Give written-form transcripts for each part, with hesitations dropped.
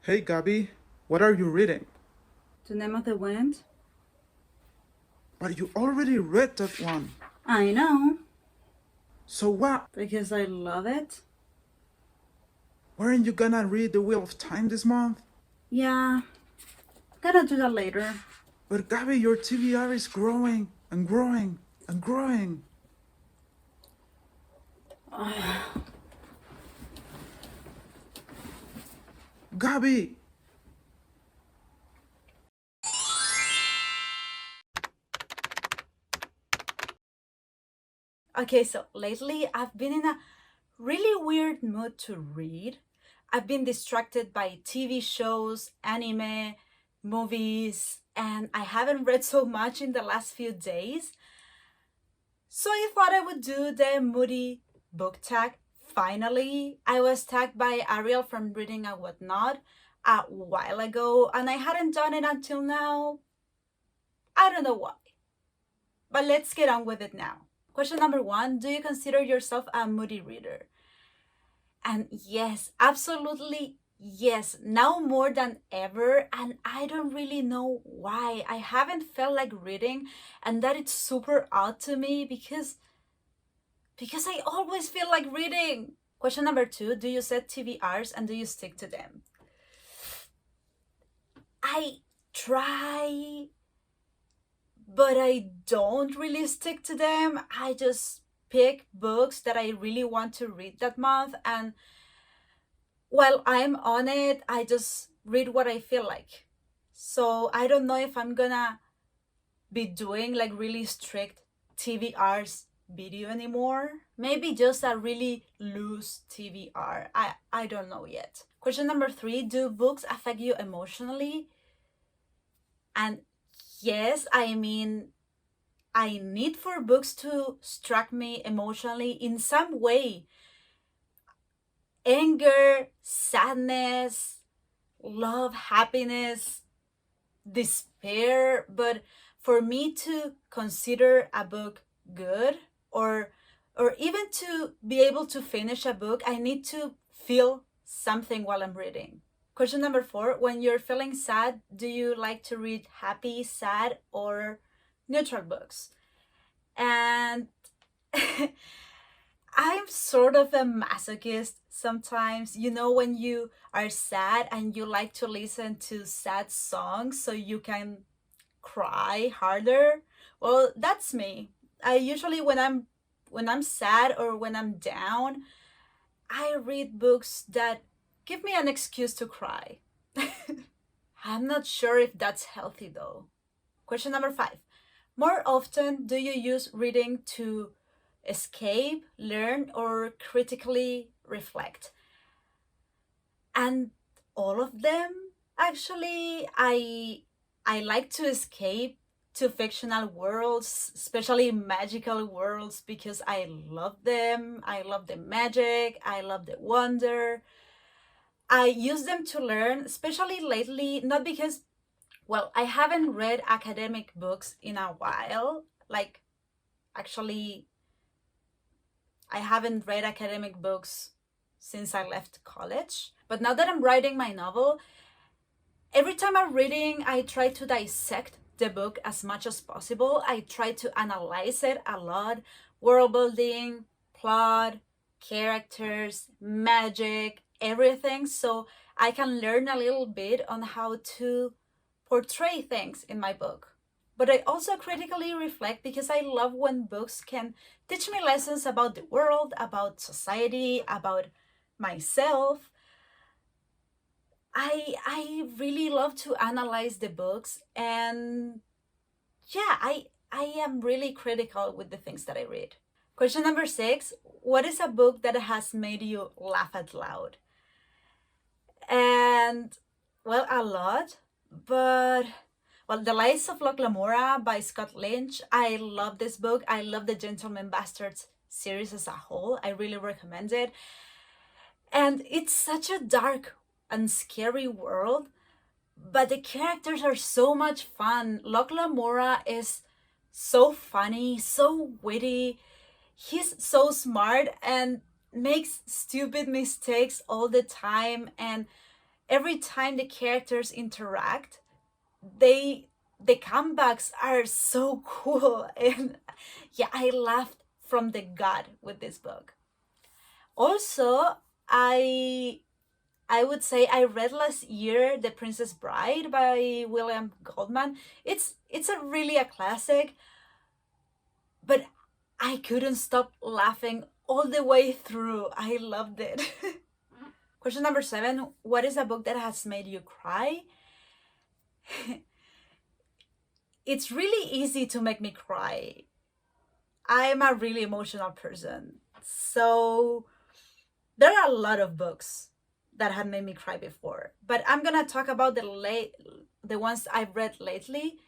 Hey Gabby, what are you reading? The Name of the Wind? But you already read that one. I know, So what? because I love it. Weren't you gonna read The Wheel of Time this month? Yeah, gotta do that later. But Gabby, your TBR is growing and growing and growing. Gabby! Okay, so lately I've been in a really weird mood to read. I've been distracted by TV shows, anime, movies, and I haven't read so much in the last few days. So I thought I would do the Moody book tag. Finally, I was tagged by Ariel from Reading and Whatnot a while ago, and I hadn't done it until now. I don't know why. But let's get on with it now. Question number 1. Do you consider yourself a moody reader? And yes, absolutely yes, now more than ever. And I don't really know why. I haven't felt like reading, and that it's super odd to me because I always feel like reading. Question number 2. Do you set TBRs and do you stick to them? I try, but I don't really stick to them. I just pick books that I really want to read that month, and while I'm on it, I just read what I feel like. So I don't know if I'm gonna be doing like really strict TBRs video anymore. Maybe just a really loose TBR. I don't know yet. Question number 3. Do books affect you emotionally? And yes, I mean, I need for books to strike me emotionally in some way. Anger, sadness, love, happiness, despair. But for me to consider a book good, or even to be able to finish a book, I need to feel something while I'm reading. Question number 4. When you're feeling sad, do you like to read happy, sad, or neutral books? And I'm sort of a masochist sometimes. You know, when you are sad and you like to listen to sad songs so you can cry harder. Well, that's me. I usually when I'm sad or when I'm down, I read books that give me an excuse to cry. I'm not sure if that's healthy though. Question number 5. More often, do you use reading to escape, learn, or critically reflect? And all of them, actually. I like to escape to fictional worlds, especially magical worlds, because I love them. I love the magic, I love the wonder. I use them to learn, especially lately, not because, well, I haven't read academic books in a while. Like, actually, I haven't read academic books since I left college. But now that I'm writing my novel, every time I'm reading, I try to dissect the book as much as possible. I try to analyze it a lot. World building, plot, characters, magic, everything. So I can learn a little bit on how to portray things in my book. But I also critically reflect because I love when books can teach me lessons about the world, about society, about myself. I really love to analyze the books, and yeah, I am really critical with the things that I read. Question number 6. What is a book that has made you laugh out loud? And well, a lot, but well, The Lies of Locke Lamora by Scott Lynch. I love this book. I love the Gentleman Bastards series as a whole. I really recommend it. And it's such a dark and scary world, but the characters are so much fun. Locke Lamora is so funny, so witty. He's so smart and makes stupid mistakes all the time, and every time the characters interact, the comebacks are so cool. And yeah, I laughed from the gut with this book. Also, I would say I read last year The Princess Bride by William Goldman. It's a really a classic, but I couldn't stop laughing all the way through. I loved it. Question number 7, what is a book that has made you cry? It's really easy to make me cry. I'm a really emotional person. So there are a lot of books that have made me cry before, but I'm gonna talk about the ones I've read lately.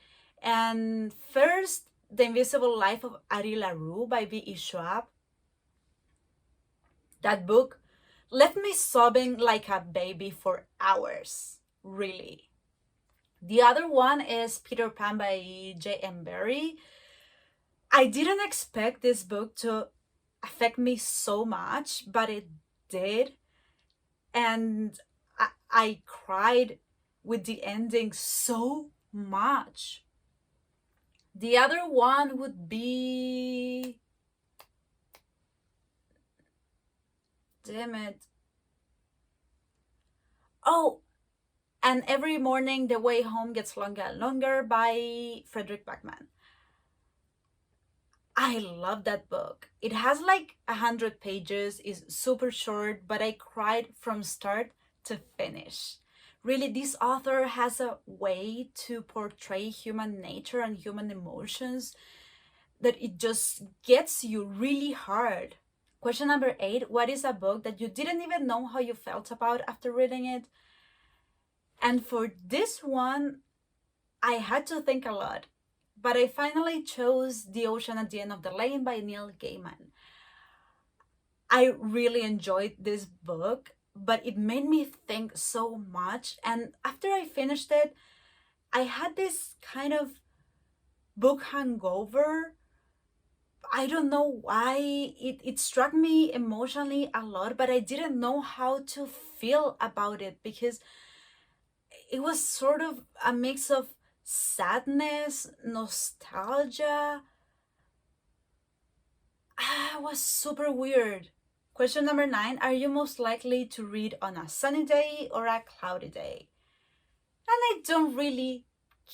And first, The Invisible Life of Addie LaRue by V.E. Schwab. That book left me sobbing like a baby for hours, really. The other one is Peter Pan by J.M. Barrie. I didn't expect this book to affect me so much, but it did. And I cried with the ending so much. The other one would be... Damn it. Oh, And Every Morning the Way Home Gets Longer and Longer by Frederick Backman. I love that book. It has like 100 pages, is super short, but I cried from start to finish. Really, this author has a way to portray human nature and human emotions that it just gets you really hard. Question number 8, what is a book that you didn't even know how you felt about after reading it? And for this one, I had to think a lot, but I finally chose The Ocean at the End of the Lane by Neil Gaiman. I really enjoyed this book, but it made me think so much. And after I finished it, I had this kind of book hangover. I don't know why. It struck me emotionally a lot, but I didn't know how to feel about it because it was sort of a mix of sadness, nostalgia. It was super weird. Question number 9, are you most likely to read on a sunny day or a cloudy day? And I don't really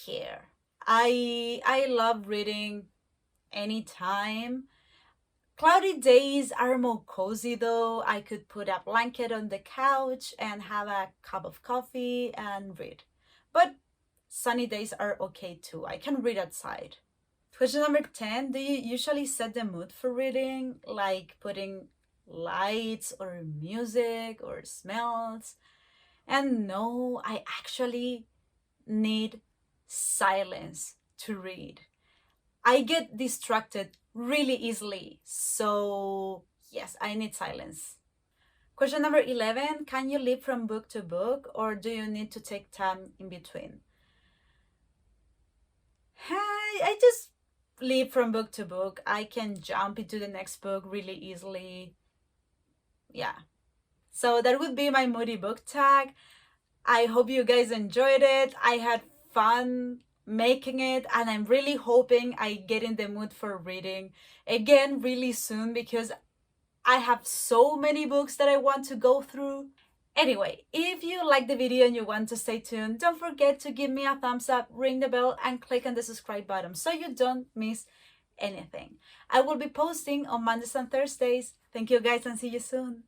care. I love reading anytime. Cloudy days are more cozy though. I could put a blanket on the couch and have a cup of coffee and read. But sunny days are okay too. I can read outside. Question number 10, do you usually set the mood for reading, like putting lights or music or smells? And no, I actually need silence to read. I get distracted really easily, so yes, I need silence. Question number 11, can you leap from book to book or do you need to take time in between? I just leap from book to book. I can jump into the next book really easily. Yeah. So that would be my Moody book tag. I hope you guys enjoyed it. I had fun making it and I'm really hoping I get in the mood for reading again really soon because I have so many books that I want to go through. Anyway, if you like the video and you want to stay tuned, don't forget to give me a thumbs up, ring the bell, and click on the subscribe button so you don't miss anything. I will be posting on Mondays and Thursdays. Thank you guys and see you soon.